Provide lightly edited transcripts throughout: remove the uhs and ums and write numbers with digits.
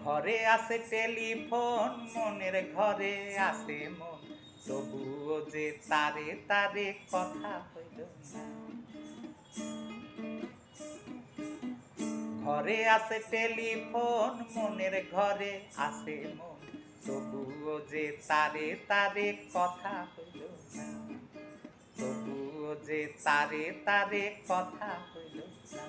ঘরে আছে টেলিফোন, মনের ঘরে আছে মন, তবুও যে তারে তারে কথা হইল না। ঘরে আছে টেলিফোন, মনের ঘরে আছে মন, তবুও যে তারে তারে কথা হইল না। তবুও যে তারে তারে কথা হইল না।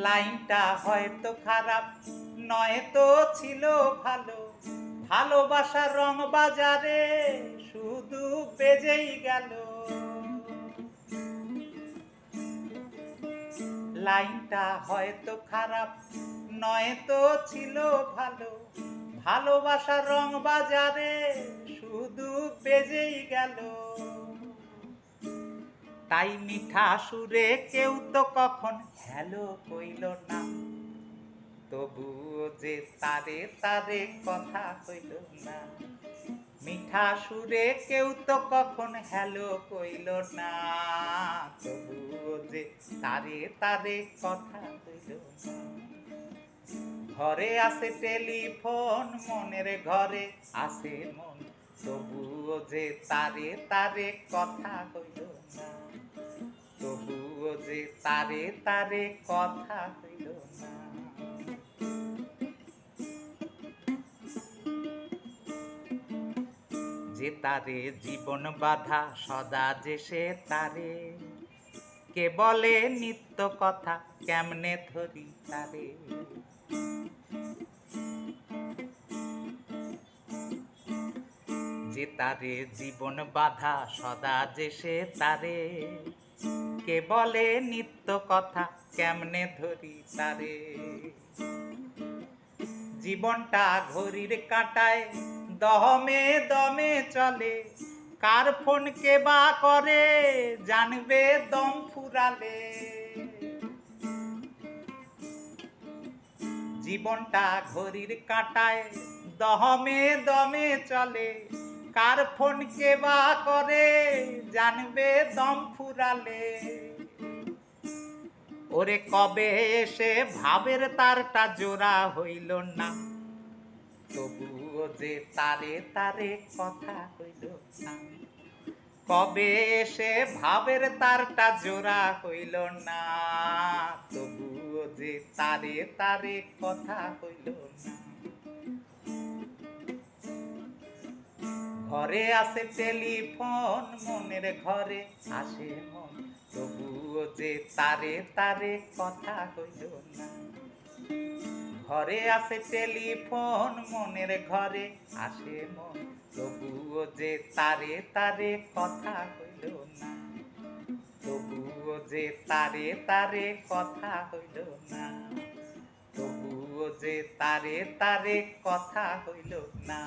লাইনটা হয়তো খারাপ, নয়তো ছিল ভালো, ভালোবাসার রং বাজারে শুধু বেজেই গেল। লাইনটা হয়তো খারাপ, নয়তো ছিল ভালো, ভালোবাসার রং বাজারে শুধু বেজেই গেল। তাই মিঠা সুরে কেউ তো কখন হ্যালো কইল না, তবুও যে তারে তারে কথা কইল না। মিঠা সুরে কেউ তো কখন হ্যালো কইল না, তবুও যে তারে তারে কথা কইল না। ঘরে আছে টেলিফোন, মনের ঘরে আছে মন, তবুও যে তারে তারে কথা কইল না। তবুও যে তারে তারে কথা হইল না। যে তারে জীবন বাধা সদা যে সে তারে, কে বলে নিত্য কথা কেমনে ধরি তারে। যে তারে জীবন বাধা সদা যে সে তারে, কে বলে নিত্য কথা কেমনে ধরি তারে। জীবনটা ঘড়ির কাঁটায় দমে দমে চলে, কার ফোন কে বা করে জানবে দম ফুরালে। জীবনটা ঘড়ির কাঁটায় দমে দমে চলে, কার ফোন কে বা করে জানবে দম ফুরালে। ওরে কবে এসে ভাবের তারটা জোড়া হইল না, তবুও যে তারে তারে কথা হইল না। কবে এসে ভাবের তারটা জোড়া হইল না, তবুও যে তারে তারে কথা হইল না। ঘরে আছে টেলিফোন, মনের ঘরে আসে মন, তবুও যে তারে তারে কথা হইল না। ঘরে আছে টেলিফোন, মনের ঘরে আসে মন, তবুও যে তারে তারে কথা হইল না। তবুও যে তারে তারে কথা হইল না। তবুও যে তারে তারে কথা হইল না।